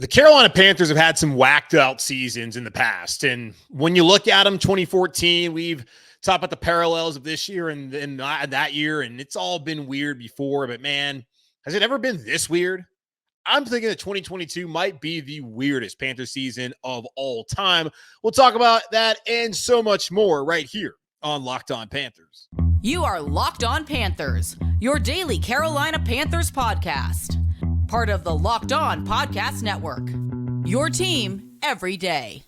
The Carolina Panthers have had some whacked out seasons in the past. And when you look at them, 2014, we've talked about the parallels of this year and that year, and it's all been weird before. But man, has it ever been this weird? I'm thinking that 2022 might be the weirdest Panther season of all time. We'll talk about that and so much more right here on Locked On Panthers. You are Locked On Panthers, your daily Carolina Panthers podcast. Part of the Locked On Podcast Network, your team every day.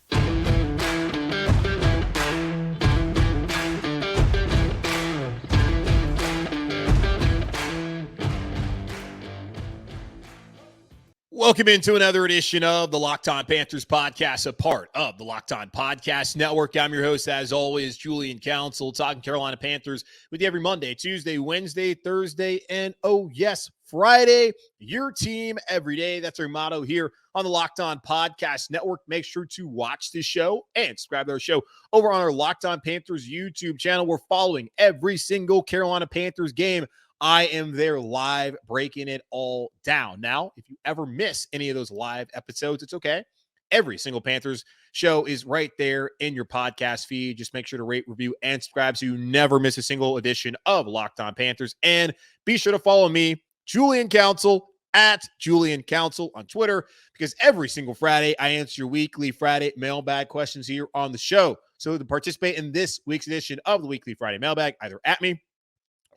Welcome into another edition of the Locked On Panthers podcast, a part of the Locked On Podcast Network. I'm your host, as always, Julian Council, talking Carolina Panthers with you every Monday, Tuesday, Wednesday, Thursday, and oh yes, Friday. Your team every day. That's our motto here on the Locked On Podcast Network. Make sure to watch this show and subscribe to our show over on our Locked On Panthers YouTube channel. We're following every single Carolina Panthers game. I am there live, breaking it all down. Now, if you ever miss any of those live episodes, it's okay. Every single Panthers show is right there in your podcast feed. Just make sure to rate, review, and subscribe so you never miss a single edition of Locked On Panthers. And be sure to follow me, Julian Council, at Julian Council on Twitter, because every single Friday, I answer your weekly Friday mailbag questions here on the show. So to participate in this week's edition of the weekly Friday mailbag, either at me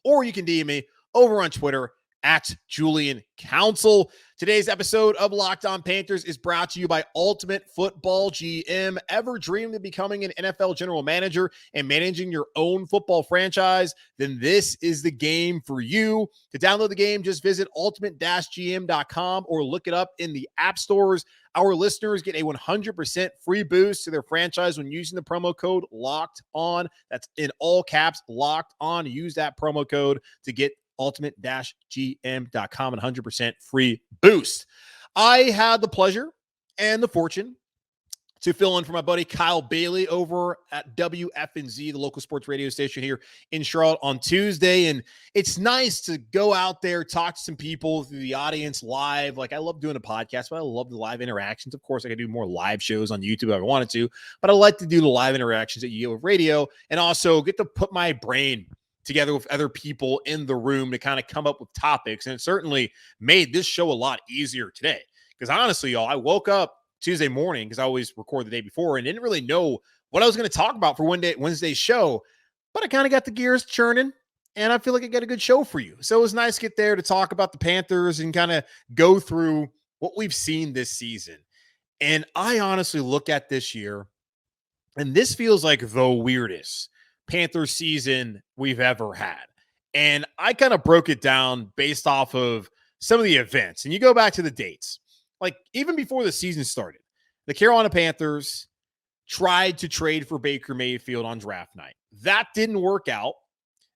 or you can DM me over on Twitter at Julian Council. Today's episode of Locked On Panthers is brought to you by Ultimate Football GM. Ever dreamed of becoming an NFL general manager and managing your own football franchise? Then this is the game for you. To download the game, just visit ultimate-gm.com or look it up in the app stores. Our listeners get a 100% free boost to their franchise when using the promo code Locked On. That's in all caps, Locked On. Use that promo code to get ultimate-gm.com and 100% free boost. I had the pleasure and the fortune to fill in for my buddy Kyle Bailey over at WFNZ, the local sports radio station here in Charlotte, on Tuesday. And it's nice to go out there, talk to some people through the audience live. Like, I love doing a podcast, but I love the live interactions. Of course, I could do more live shows on YouTube if I wanted to, but I like to do the live interactions that you get with radio and also get to put my brain together with other people in the room to kind of come up with topics. And it certainly made this show a lot easier today. Because honestly, y'all, I woke up Tuesday morning, because I always record the day before, and didn't really know what I was going to talk about for Wednesday's show. But I kind of got the gears churning, and I feel like I got a good show for you. So it was nice to get there to talk about the Panthers and kind of go through what we've seen this season. And I honestly look at this year, and this feels like the weirdest Panthers season we've ever had. And I kind of broke it down based off of some of the events. And you go back to the dates. Like, even before the season started, the Carolina Panthers tried to trade for Baker Mayfield on draft night. That didn't work out.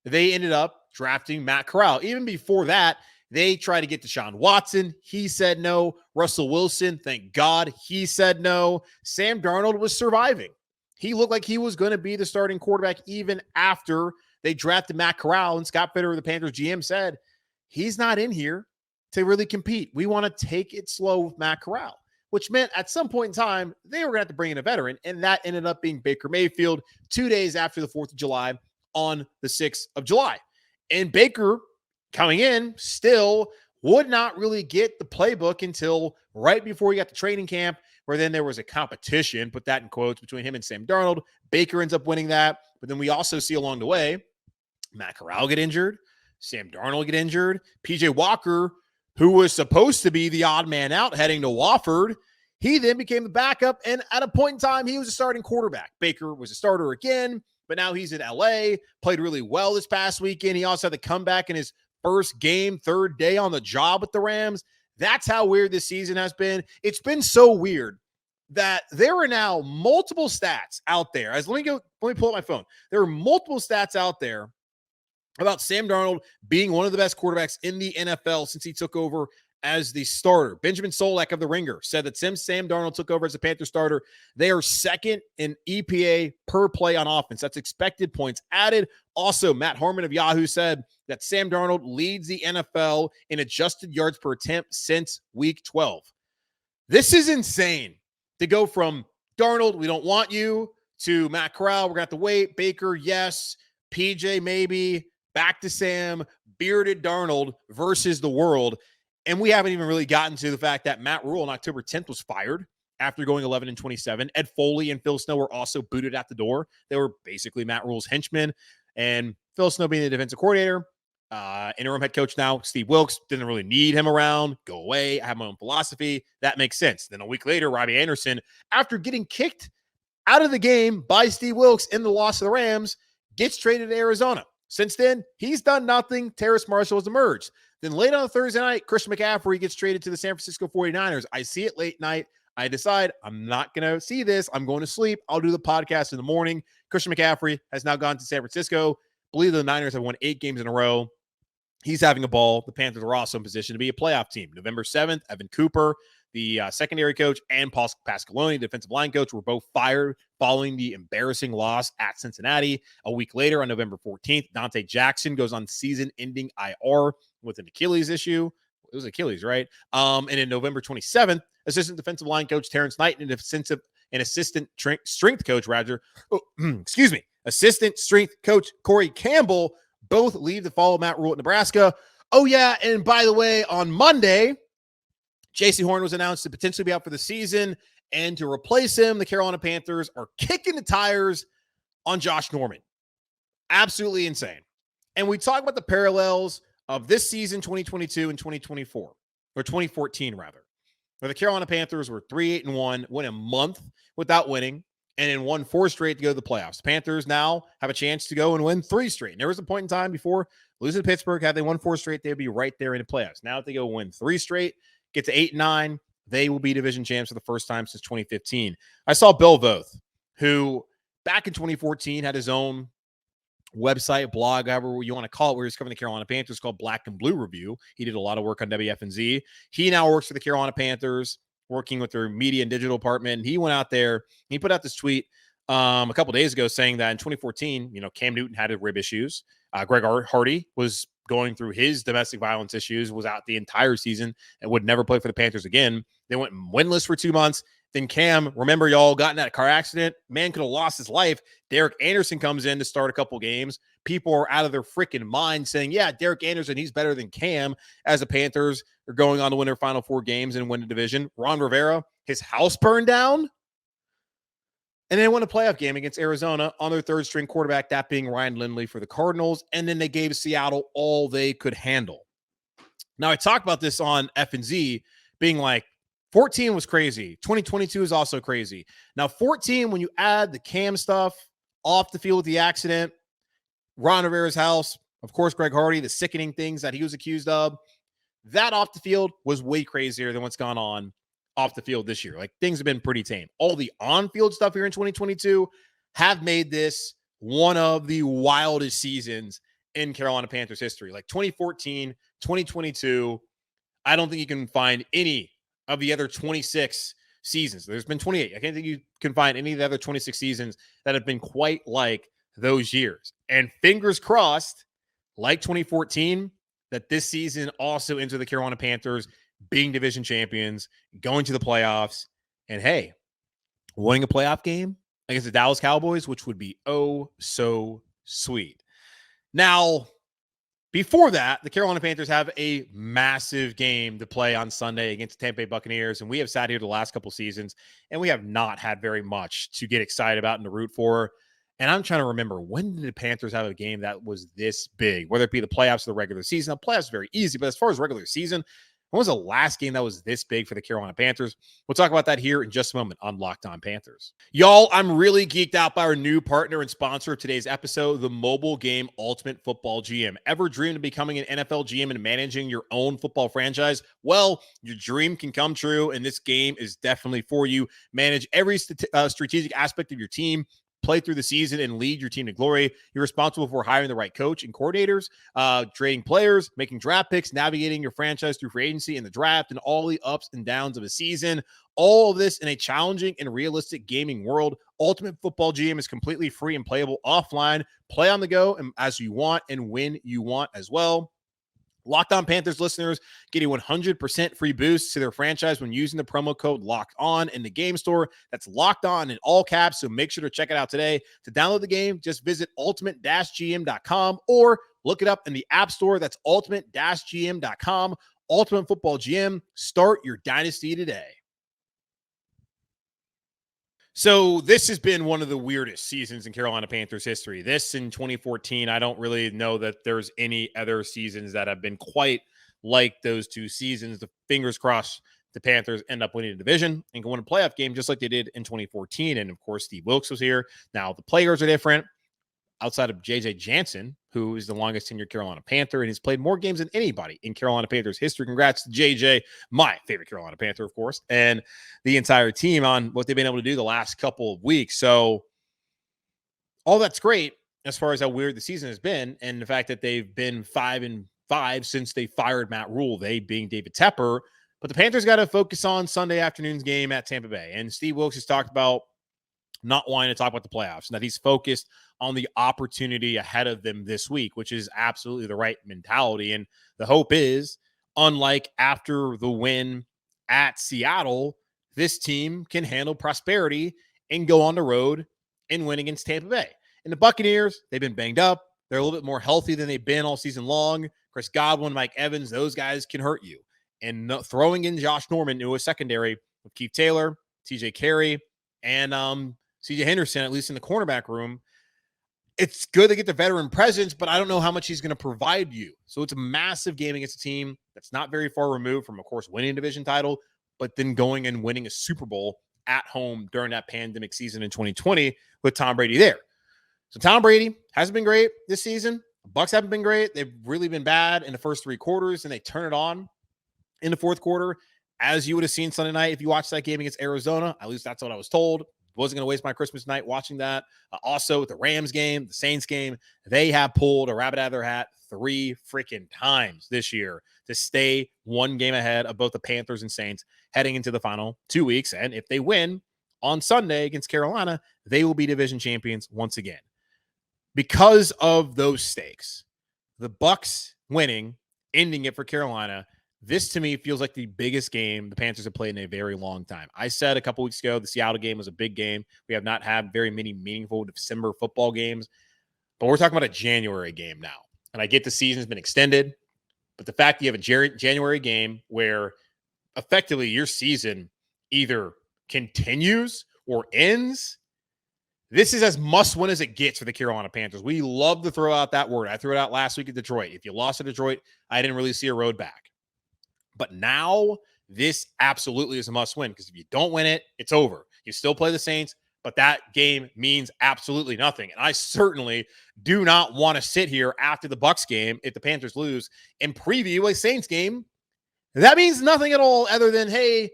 They ended up drafting Matt Corral. Even before that, they tried to get Deshaun Watson. He said no. Russell Wilson, thank God, he said no. Sam Darnold was surviving. He looked like he was going to be the starting quarterback even after they drafted Matt Corral. And Scott Fitterer, the Panthers GM, said, he's not in here to really compete. We want to take it slow with Matt Corral, which meant at some point in time, they were going to have to bring in a veteran. And that ended up being Baker Mayfield 2 days after the 4th of July on the 6th of July. And Baker, coming in, still would not really get the playbook until right before he got to training camp, where then there was a competition, put that in quotes, between him and Sam Darnold. Baker ends up winning that. But then we also see along the way, Matt Corral get injured, Sam Darnold get injured, PJ Walker, who was supposed to be the odd man out heading to Wofford, he then became the backup. And at a point in time, he was a starting quarterback. Baker was a starter again, but now he's in LA, played really well this past weekend. He also had the comeback in his first game, third day on the job with the Rams. That's how weird this season has been. It's been so weird that there are now multiple stats out there. Let me pull up my phone. There are multiple stats out there about Sam Darnold being one of the best quarterbacks in the NFL since he took over as the starter. Benjamin Solak of The Ringer said that since Sam Darnold took over as a Panther starter, they are second in EPA per play on offense. That's expected points added. Also, Matt Harmon of Yahoo said that Sam Darnold leads the NFL in adjusted yards per attempt since week 12. This is insane to go from Darnold, we don't want you, to Matt Corral, we're going to have to wait. Baker, yes. PJ, maybe. Back to Sam. Bearded Darnold versus the world. And we haven't even really gotten to the fact that Matt Rhule on October 10th was fired after going 11-27. Ed Foley and Phil Snow were also booted at the door. They were basically Matt Rhule's henchmen. And Phil Snow being the defensive coordinator, interim head coach now, Steve Wilks, didn't really need him around. Go away. I have my own philosophy. That makes sense. Then a week later, Robbie Anderson, after getting kicked out of the game by Steve Wilks in the loss of the Rams, gets traded to Arizona. Since then, he's done nothing. Terrace Marshall has emerged. Then late on Thursday night, Christian McCaffrey gets traded to the San Francisco 49ers. I see it late night. I decide I'm not going to see this. I'm going to sleep. I'll do the podcast in the morning. Christian McCaffrey has now gone to San Francisco. I believe the Niners have won 8 games in a row. He's having a ball. The Panthers are also in position to be a playoff team. November 7th, Evan Cooper, the secondary coach, and Paul Pasqualoni, defensive line coach, were both fired following the embarrassing loss at Cincinnati. A week later, on November 14th, Dante Jackson goes on season-ending IR with an Achilles issue. It was Achilles, right? And in November 27th, assistant defensive line coach Terrence Knight and assistant strength coach, assistant strength coach Corey Campbell both leave to follow Matt Rhule at Nebraska. Oh, yeah, and by the way, on Monday, J.C. Horn was announced to potentially be out for the season, and to replace him, the Carolina Panthers are kicking the tires on Josh Norman. Absolutely insane. And we talk about the parallels of this season, 2022 and 2024, or 2014, rather, where the Carolina Panthers were 3-8-1, went a month without winning, and then won 4 straight to go to the playoffs. The Panthers now have a chance to go and win 3 straight. And there was a point in time before losing to Pittsburgh, had they won 4 straight, they'd be right there in the playoffs. Now if they go win 3 straight, get to 8-9, they will be division champs for the first time since 2015. I saw Bill Voth, who back in 2014 had his own website, blog, however you want to call it, where he's covering the Carolina Panthers, called Black and Blue Review. He did a lot of work on WFNZ. He now works for the Carolina Panthers, working with their media and digital department. And he went out there, he put out this tweet a couple days ago saying that in 2014, Cam Newton had rib issues. Greg Hardy was going through his domestic violence issues, was out the entire season and would never play for the Panthers again. They went winless for 2 months. Then Cam, remember y'all got in that car accident? Man could have lost his life. Derek Anderson comes in to start a couple games. People are out of their freaking mind saying, yeah, Derek Anderson, he's better than Cam, as the Panthers are going on to win their final 4 games and win the division. Ron Rivera, his house burned down. And they won a playoff game against Arizona on their 3rd string quarterback, that being Ryan Lindley for the Cardinals. And then they gave Seattle all they could handle. Now, I talked about this on F&Z being like, 14 was crazy. 2022 is also crazy. Now, 14, when you add the Cam stuff off the field with the accident, Ron Rivera's house, of course, Greg Hardy, the sickening things that he was accused of, that off the field was way crazier than what's gone on off the field this year. Like, things have been pretty tame. All the on-field stuff here in 2022 have made this one of the wildest seasons in Carolina Panthers history. Like 2014, 2022, I don't think you can find any of the other 26 seasons. There's been 28. I can't think you can find any of the other 26 seasons that have been quite like those years. And fingers crossed, like 2014, that this season also enter the Carolina Panthers being division champions, going to the playoffs, and hey, winning a playoff game against the Dallas Cowboys, which would be oh so sweet. Now, before that, the Carolina Panthers have a massive game to play on Sunday against the Tampa Bay Buccaneers, and we have sat here the last couple seasons, and we have not had very much to get excited about and to root for. And I'm trying to remember, when did the Panthers have a game that was this big, whether it be the playoffs or the regular season? The playoffs is very easy, but as far as regular season, when was the last game that was this big for the Carolina Panthers? We'll talk about that here in just a moment on Locked On Panthers. Y'all, I'm really geeked out by our new partner and sponsor of today's episode, the mobile game Ultimate Football GM. Ever dreamed of becoming an NFL GM and managing your own football franchise? Well, your dream can come true, and this game is definitely for you. Manage every strategic aspect of your team, play through the season, and lead your team to glory. You're responsible for hiring the right coach and coordinators, trading players, making draft picks, navigating your franchise through free agency and the draft, and all the ups and downs of a season. All of this in a challenging and realistic gaming world. Ultimate Football GM is completely free and playable offline. Play on the go and as you want and when you want as well. Locked On Panthers listeners getting 100% free boosts to their franchise when using the promo code Locked On in the game store. That's Locked On in all caps, so make sure to check it out today. To download the game, just visit ultimate-gm.com or look it up in the App Store. That's ultimate-gm.com. Ultimate Football GM. Start your dynasty today. So this has been one of the weirdest seasons in Carolina Panthers history. This in 2014, I don't really know that there's any other seasons that have been quite like those two seasons. The fingers crossed the Panthers end up winning the division and go win a playoff game just like they did in 2014. And of course, Steve Wilks was here. Now the players are different. Outside of J.J. Jansen, who is the longest tenured Carolina Panther and has played more games than anybody in Carolina Panthers history. Congrats to J.J., my favorite Carolina Panther, of course, and the entire team on what they've been able to do the last couple of weeks. So all that's great as far as how weird the season has been and the fact that they've been 5-5 since they fired Matt Rhule, they being David Tepper. But the Panthers got to focus on Sunday afternoon's game at Tampa Bay. And Steve Wilks has talked about not wanting to talk about the playoffs and that he's focused on the opportunity ahead of them this week, which is absolutely the right mentality. And the hope is, unlike after the win at Seattle, this team can handle prosperity and go on the road and win against Tampa Bay. And the Buccaneers, they've been banged up. They're a little bit more healthy than they've been all season long. Chris Godwin, Mike Evans, those guys can hurt you. And throwing in Josh Norman into a secondary with Keith Taylor, TJ Carey, and CJ Henderson, at least in the cornerback room, it's good to get the veteran presence, but I don't know how much he's going to provide you. So it's a massive game against a team that's not very far removed from, of course, winning a division title, but then going and winning a Super Bowl at home during that pandemic season in 2020 with Tom Brady there. So Tom Brady hasn't been great this season. The Bucs haven't been great. They've really been bad in the first three quarters, and they turn it on in the fourth quarter, as you would have seen Sunday night if you watched that game against Arizona. At least that's what I was told. Wasn't going to waste my Christmas night watching that. Also, with the Rams game, the Saints game, they have pulled a rabbit out of their hat 3 freaking times this year to stay one game ahead of both the Panthers and Saints heading into the final 2 weeks. And if they win on Sunday against Carolina, they will be division champions once again. Because of those stakes, the Bucs winning, ending it for Carolina, this, to me, feels like the biggest game the Panthers have played in a very long time. I said a couple weeks ago the Seattle game was a big game. We have not had very many meaningful December football games, but we're talking about a January game now. And I get the season's been extended, but the fact that you have a January game where effectively your season either continues or ends, this is as must-win as it gets for the Carolina Panthers. We love to throw out that word. I threw it out last week at Detroit. If you lost to Detroit, I didn't really see a road back. But now this absolutely is a must win because if you don't win it, it's over. You still play the Saints, but that game means absolutely nothing. And I certainly do not want to sit here after the Bucs game if the Panthers lose and preview a Saints game. That means nothing at all other than, hey,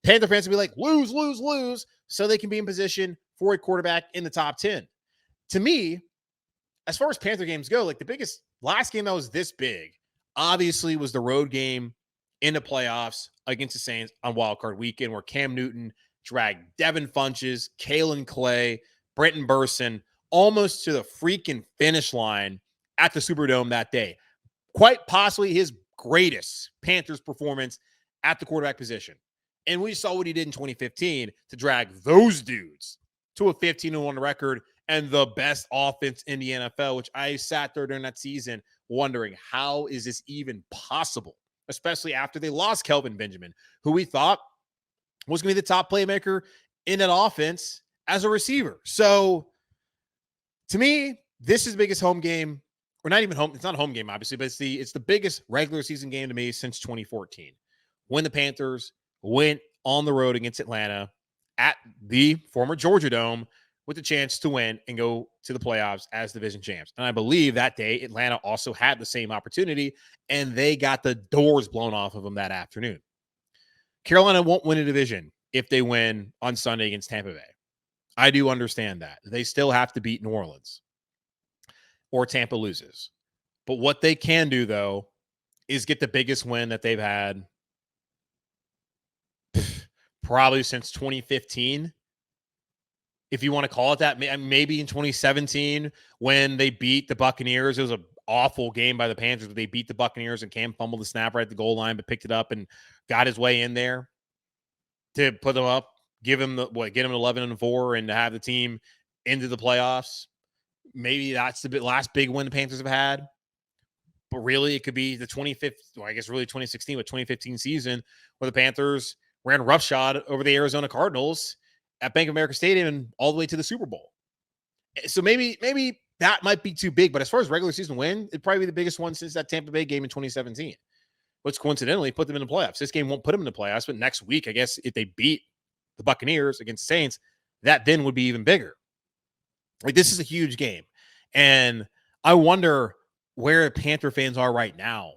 Panther fans will be like, lose, lose, lose, so they can be in position for a quarterback in the top 10. To me, as far as Panther games go, like the biggest last game that was this big obviously was the road game in the playoffs against the Saints on wildcard weekend where Cam Newton dragged Devin Funches, Kalen Clay, Brenton Burson almost to the freaking finish line at the Superdome that day. Quite possibly his greatest Panthers performance at the quarterback position. And we saw what he did in 2015 to drag those dudes to a 15-1 record and the best offense in the NFL, which I sat there during that season wondering, how is this even possible? Especially after they lost Kelvin Benjamin, who we thought was going to be the top playmaker in that offense as a receiver. So, to me, this is the biggest home game, or not even home. It's not a home game, obviously, but it's the biggest regular season game to me since 2014, when the Panthers went on the road against Atlanta at the former Georgia Dome with the chance to win and go to the playoffs as division champs. And I believe that day Atlanta also had the same opportunity, and they got the doors blown off of them that afternoon. Carolina won't win a division if they win on Sunday against Tampa Bay. I do understand that. They still have to beat New Orleans or Tampa loses. But what they can do, though, is get the biggest win that they've had probably since 2015. If you want to call it that, maybe in 2017 when they beat the Buccaneers, it was an awful game by the Panthers where they beat the Buccaneers and Cam fumbled the snap right at the goal line, but picked it up and got his way in there to put them up, get him 11-4 and to have the team into the playoffs. Maybe that's the last big win the Panthers have had. But really, it could be the 2016, but 2015 season where the Panthers ran roughshod over the Arizona Cardinals at Bank of America Stadium and all the way to the Super Bowl. So maybe that might be too big. But as far as regular season win, it'd probably be the biggest one since that Tampa Bay game in 2017, which coincidentally put them in the playoffs. This game won't put them in the playoffs, but next week, I guess, if they beat the Buccaneers against the Saints, that then would be even bigger. Like, this is a huge game. And I wonder where Panther fans are right now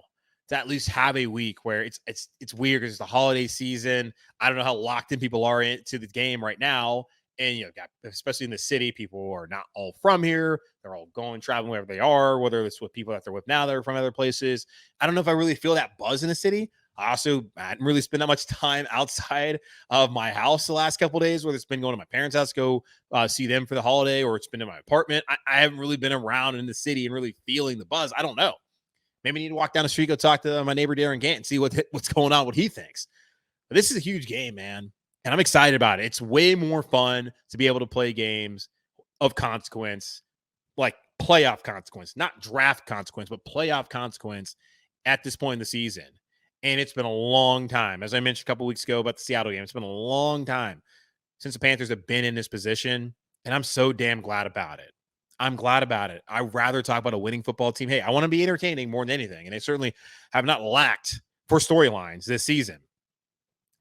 to at least have a week where it's weird because it's the holiday season. I don't know how locked in people are into the game right now. And, especially in the city, people are not all from here. They're all traveling wherever they are, whether it's with people that they're with now that are from other places. I don't know if I really feel that buzz in the city. I hadn't really spent that much time outside of my house the last couple of days, whether it's been going to my parents' house, go see them for the holiday, or it's been in my apartment. I haven't really been around in the city and really feeling the buzz. I don't know. Maybe I need to walk down the street, go talk to my neighbor Darren Gant and see what's going on, what he thinks. But this is a huge game, man. And I'm excited about it. It's way more fun to be able to play games of consequence, like playoff consequence, not draft consequence, but playoff consequence at this point in the season. And it's been a long time. As I mentioned a couple weeks ago about the Seattle game, it's been a long time since the Panthers have been in this position. And I'm so damn glad about it. I'm glad about it. I'd rather talk about a winning football team. Hey, I want to be entertaining more than anything. And they certainly have not lacked for storylines this season.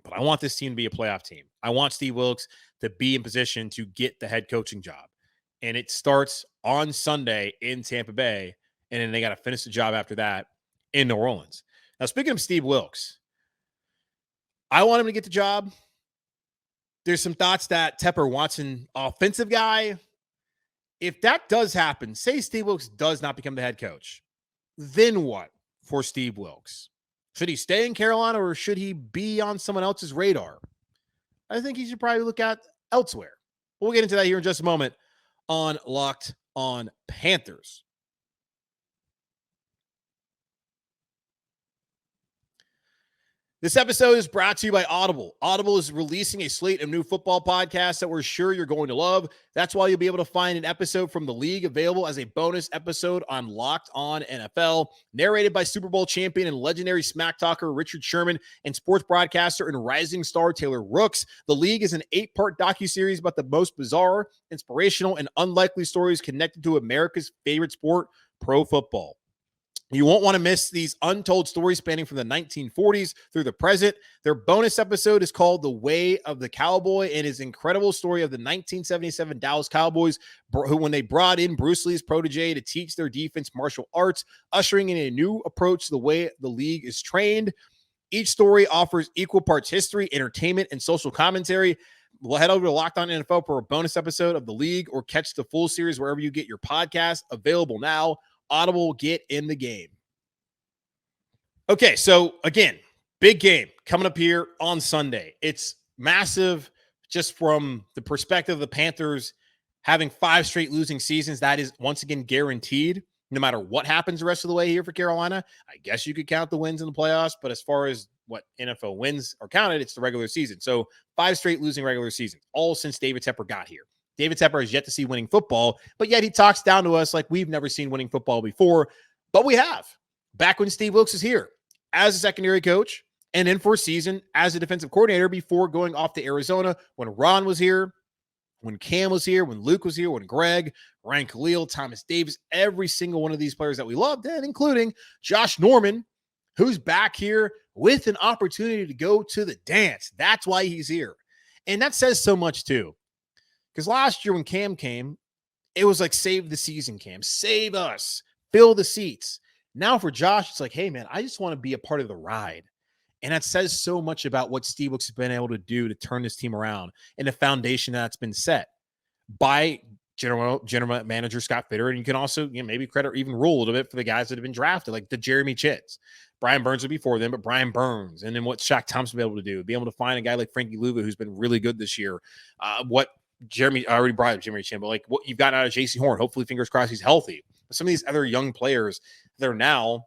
But I want this team to be a playoff team. I want Steve Wilks to be in position to get the head coaching job. And it starts on Sunday in Tampa Bay. And then they got to finish the job after that in New Orleans. Now, speaking of Steve Wilks, I want him to get the job. There's some thoughts that Tepper wants an offensive guy. If that does happen, say Steve Wilks does not become the head coach, then what for Steve Wilks? Should he stay in Carolina or should he be on someone else's radar? I think he should probably look at elsewhere. We'll get into that here in just a moment on Locked on Panthers. This episode is brought to you by Audible. Audible is releasing a slate of new football podcasts that we're sure you're going to love. That's why you'll be able to find an episode from the league available as a bonus episode on Locked On NFL, narrated by Super Bowl champion and legendary smack talker Richard Sherman and sports broadcaster and rising star Taylor Rooks. The League is an 8-part docuseries about the most bizarre, inspirational, and unlikely stories connected to America's favorite sport, pro football. You won't want to miss these untold stories spanning from the 1940s through the present. Their bonus episode is called The Way of the Cowboy and is an incredible story of the 1977 Dallas Cowboys, who, when they brought in Bruce Lee's protege to teach their defense martial arts, ushering in a new approach to the way the league is trained. Each story offers equal parts history, entertainment, and social commentary. We'll head over to Locked On NFL for a bonus episode of The League or catch the full series wherever you get your podcast. Available now. Audible, get in the game. Okay, so again, big game coming up here on Sunday. It's massive just from the perspective of the Panthers having 5 straight losing seasons. That is once again guaranteed no matter what happens the rest of the way here for Carolina. I guess you could count the wins in the playoffs, but as far as what NFL wins are counted, it's the regular season. So 5 straight losing regular seasons, all since David Tepper got here. David Tepper has yet to see winning football, but yet he talks down to us like we've never seen winning football before, but we have. Back when Steve Wilks is here as a secondary coach and then for a season as a defensive coordinator before going off to Arizona, when Ron was here, when Cam was here, when Luke was here, when Greg, Ryan Khalil, Thomas Davis, every single one of these players that we loved, and including Josh Norman, who's back here with an opportunity to go to the dance. That's why he's here. And that says so much too. Because last year when Cam came, it was like, save the season, Cam. Save us. Fill the seats. Now for Josh, it's like, hey, man, I just want to be a part of the ride. And that says so much about what Steve Wilks has been able to do to turn this team around and the foundation that's been set by general manager Scott Fitter. And you can also maybe credit even Rhule a little bit for the guys that have been drafted, like the Jeremy Chitts. Brian Burns was before them, but Brian Burns. And then what Shaq Thompson will be able to do, be able to find a guy like Frankie Luva, who's been really good this year. What Jeremy, I already brought up Jeremy Chin, but like what you've gotten out of JC Horn, hopefully, fingers crossed, he's healthy. some of these other young players, they're now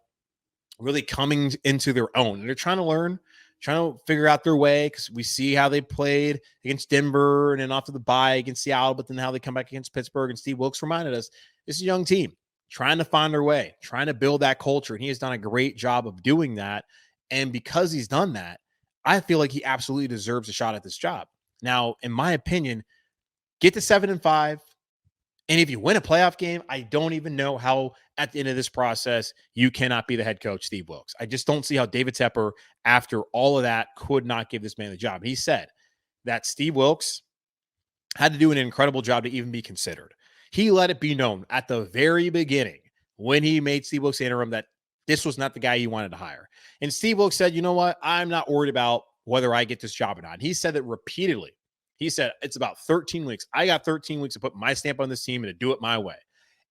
really coming into their own. And they're trying to learn, trying to figure out their way, because we see how they played against Denver and then after the bye against Seattle, but then how they come back against Pittsburgh. And Steve Wilks reminded us, this is a young team trying to find their way, trying to build that culture. And he has done a great job of doing that. And because he's done that, I feel like he absolutely deserves a shot at this job. Now, in my opinion, get to 7-5. And if you win a playoff game, I don't even know how at the end of this process you cannot be the head coach, Steve Wilks. I just don't see how David Tepper, after all of that, could not give this man the job. He said that Steve Wilks had to do an incredible job to even be considered. He let it be known at the very beginning when he made Steve Wilks interim that this was not the guy he wanted to hire. And Steve Wilks said, you know what? I'm not worried about whether I get this job or not. He said that repeatedly. He said, it's about 13 weeks. I got 13 weeks to put my stamp on this team and to do it my way.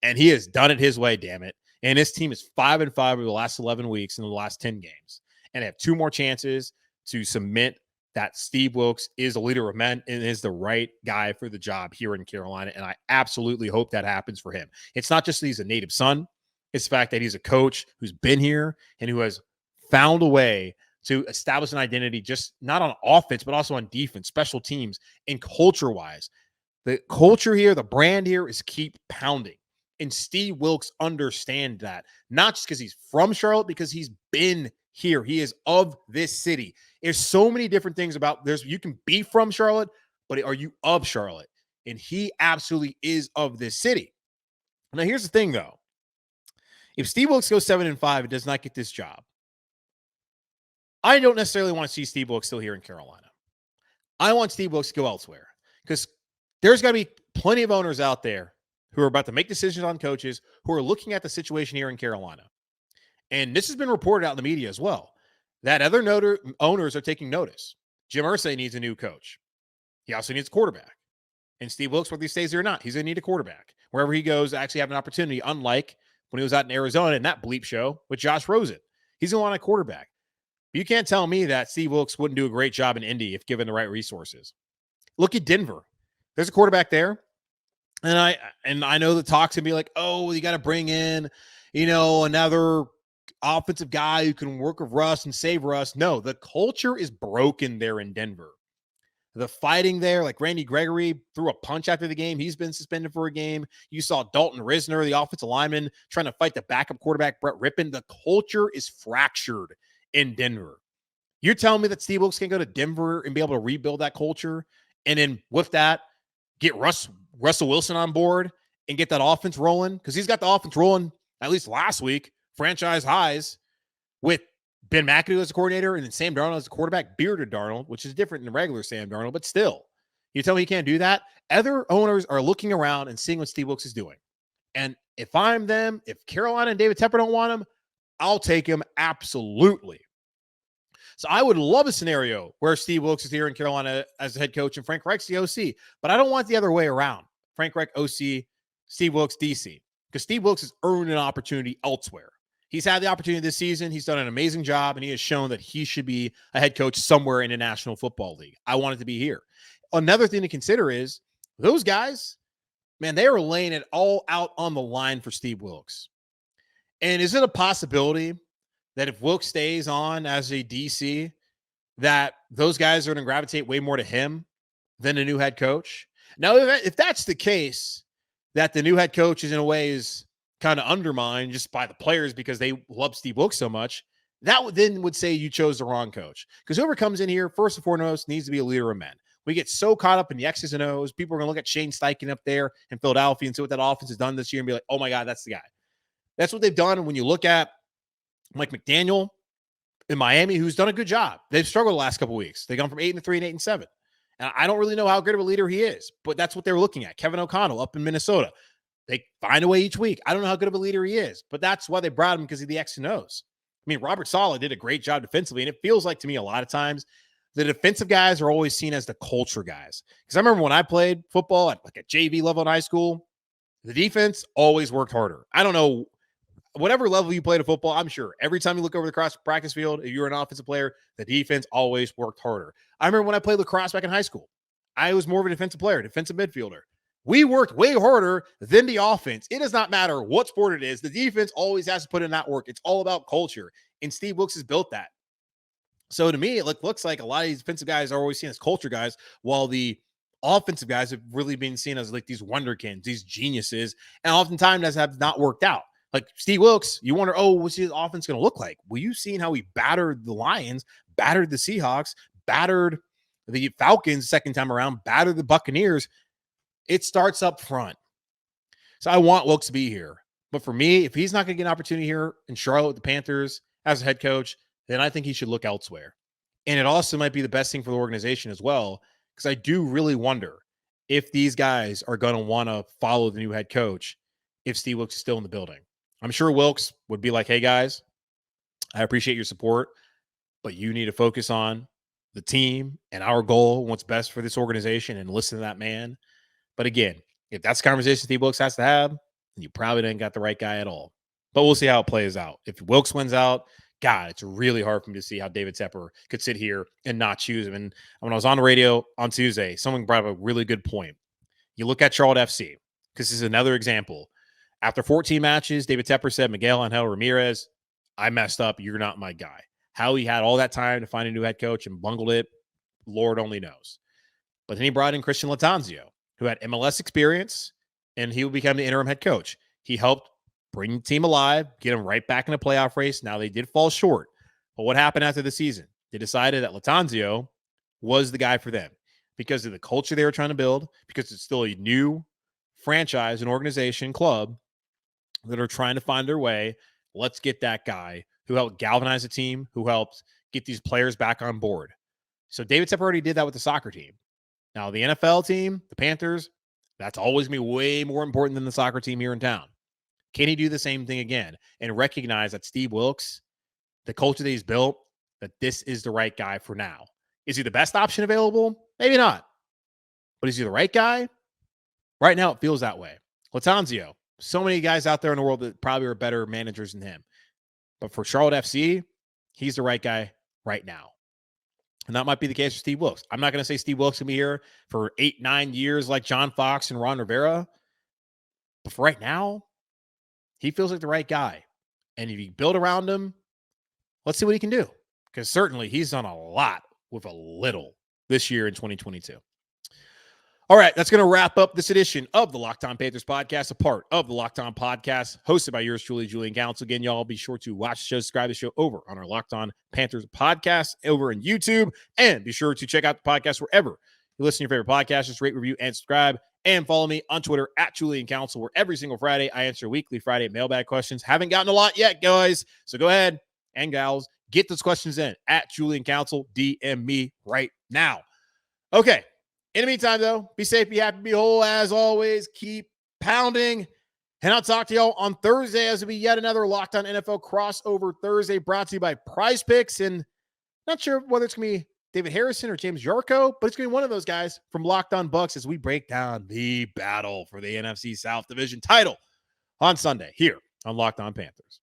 And he has done it his way, damn it. And his team is 5-5 over the last 11 weeks in the last 10 games. And they have 2 more chances to submit that Steve Wilks is a leader of men and is the right guy for the job here in Carolina. And I absolutely hope that happens for him. It's not just that he's a native son. It's the fact that he's a coach who's been here and who has found a way to establish an identity, just not on offense, but also on defense, special teams, and culture-wise. The culture here, the brand here is keep pounding. And Steve Wilks understands that, not just because he's from Charlotte, because he's been here. He is of this city. There's so many different things about this. You can be from Charlotte, but are you of Charlotte? And he absolutely is of this city. Now, here's the thing, though. If Steve Wilks goes 7-5 and does not get this job, I don't necessarily want to see Steve Wilks still here in Carolina. I want Steve Wilks to go elsewhere, because there's got to be plenty of owners out there who are about to make decisions on coaches who are looking at the situation here in Carolina. And this has been reported out in the media as well, that other owners are taking notice. Jim Irsay needs a new coach. He also needs a quarterback. And Steve Wilks, whether he stays there or not, he's going to need a quarterback. Wherever he goes, actually have an opportunity, unlike when he was out in Arizona in that bleep show with Josh Rosen. He's going to want a quarterback. You can't tell me that Steve Wilks wouldn't do a great job in Indy if given the right resources. Look at Denver. There's a quarterback there. And I know the talks can be like, oh, you got to bring in, another offensive guy who can work with Russ and save Russ. No, the culture is broken there in Denver. The fighting there, like Randy Gregory threw a punch after the game. He's been suspended for a game. You saw Dalton Risner, the offensive lineman, trying to fight the backup quarterback, Brett Rippon. The culture is fractured in Denver. You're telling me that Steve Wilks can go to Denver and be able to rebuild that culture, and then with that, get Russell Wilson on board and get that offense rolling? Because he's got the offense rolling, at least last week, franchise highs, with Ben McAdoo as a coordinator and then Sam Darnold as a quarterback, bearded Darnold, which is different than regular Sam Darnold, but still. You tell me he can't do that? Other owners are looking around and seeing what Steve Wilks is doing. And if I'm them, if Carolina and David Tepper don't want him, I'll take him absolutely. So I would love a scenario where Steve Wilks is here in Carolina as the head coach and Frank Reich's the OC, but I don't want the other way around. Frank Reich, OC, Steve Wilks, DC, because Steve Wilks has earned an opportunity elsewhere. He's had the opportunity this season. He's done an amazing job, and he has shown that he should be a head coach somewhere in the National Football League. I want it to be here. Another thing to consider is those guys, man, they are laying it all out on the line for Steve Wilks. And is it a possibility that if Wilks stays on as a DC, that those guys are going to gravitate way more to him than a new head coach? Now, if that's the case, that the new head coach is in a way is kind of undermined just by the players because they love Steve Wilks so much, that would say you chose the wrong coach. Because whoever comes in here, first and foremost, needs to be a leader of men. We get so caught up in the X's and O's. People are going to look at Shane Steichen up there in Philadelphia and see what that offense has done this year and be like, oh my God, that's the guy. That's what they've done. And when you look at Mike McDaniel in Miami, who's done a good job, they've struggled the last couple of weeks. They've gone from 8-3 and 8-7. And I don't really know how great of a leader he is, but that's what they're looking at. Kevin O'Connell up in Minnesota. They find a way each week. I don't know how good of a leader he is, but that's why they brought him, because of the X and O's. I mean, Robert Saleh did a great job defensively, and it feels like to me a lot of times the defensive guys are always seen as the culture guys. Because I remember when I played football at like a JV level in high school, the defense always worked harder. I don't know, whatever level you played of football, I'm sure every time you look over the cross practice field, if you're an offensive player, the defense always worked harder. I remember when I played lacrosse back in high school, I was more of a defensive player, defensive midfielder. We worked way harder than the offense. It does not matter what sport it is. The defense always has to put in that work. It's all about culture. And Steve Wilks has built that. So to me, it looks like a lot of these defensive guys are always seen as culture guys, while the offensive guys have really been seen as like these wonderkins, these geniuses, and oftentimes that have not worked out. Like Steve Wilks, you wonder, what's his offense going to look like? Well, you've seen how he battered the Lions, battered the Seahawks, battered the Falcons second time around, battered the Buccaneers. It starts up front. So I want Wilks to be here. But for me, if he's not going to get an opportunity here in Charlotte with the Panthers as a head coach, then I think he should look elsewhere. And it also might be the best thing for the organization as well, because I do really wonder if these guys are going to want to follow the new head coach if Steve Wilks is still in the building. I'm sure Wilks would be like, hey, guys, I appreciate your support, but you need to focus on the team and our goal, what's best for this organization, and listen to that man. But again, if that's the conversation Steve Wilks has to have, then you probably didn't got the right guy at all. But we'll see how it plays out. If Wilks wins out, God, it's really hard for me to see how David Tepper could sit here and not choose him. And when I was on the radio on Tuesday, someone brought up a really good point. You look at Charlotte FC, because this is another example. After 14 matches, David Tepper said, Miguel Angel Ramirez, I messed up. You're not my guy. How he had all that time to find a new head coach and bungled it, Lord only knows. But then he brought in Christian Latanzio, who had MLS experience, and he would become the interim head coach. He helped bring the team alive, get them right back in the playoff race. Now, they did fall short. But what happened after the season? They decided that Latanzio was the guy for them because of the culture they were trying to build, because it's still a new franchise, an organization, club that are trying to find their way. Let's get that guy who helped galvanize the team, who helped get these players back on board. So David Tepper already did that with the soccer team. Now, the NFL team, the Panthers, that's always going to be way more important than the soccer team here in town. Can he do the same thing again and recognize that Steve Wilks, the culture that he's built, that this is the right guy for now? Is he the best option available? Maybe not. But is he the right guy? Right now, it feels that way. Latanzio, so many guys out there in the world that probably are better managers than him. But for Charlotte FC, he's the right guy right now. And that might be the case for Steve Wilks. I'm not going to say Steve Wilks can be here for 8-9 years like John Fox and Ron Rivera. But for right now, he feels like the right guy. And if you build around him, let's see what he can do. Because certainly he's done a lot with a little this year in 2022. All right, that's going to wrap up this edition of the Locked On Panthers podcast, a part of the Locked On podcast, hosted by yours truly, Julian Council. Again, y'all be sure to watch the show, subscribe to the show over on our Locked On Panthers podcast over on YouTube, and be sure to check out the podcast wherever you listen to your favorite podcast. Just rate, review, and subscribe, and follow me on Twitter at Julian Council, where every single Friday I answer weekly Friday mailbag questions. Haven't gotten a lot yet, guys, so go ahead and gals, get those questions in at Julian Council. DM me right now. Okay. In the meantime, though, be safe, be happy, be whole. As always, keep pounding. And I'll talk to y'all on Thursday as will be yet another Locked On NFL crossover Thursday brought to you by Prize Picks. And not sure whether it's going to be David Harrison or James Yarko, but it's going to be one of those guys from Locked On Bucks as we break down the battle for the NFC South Division title on Sunday here on Locked On Panthers.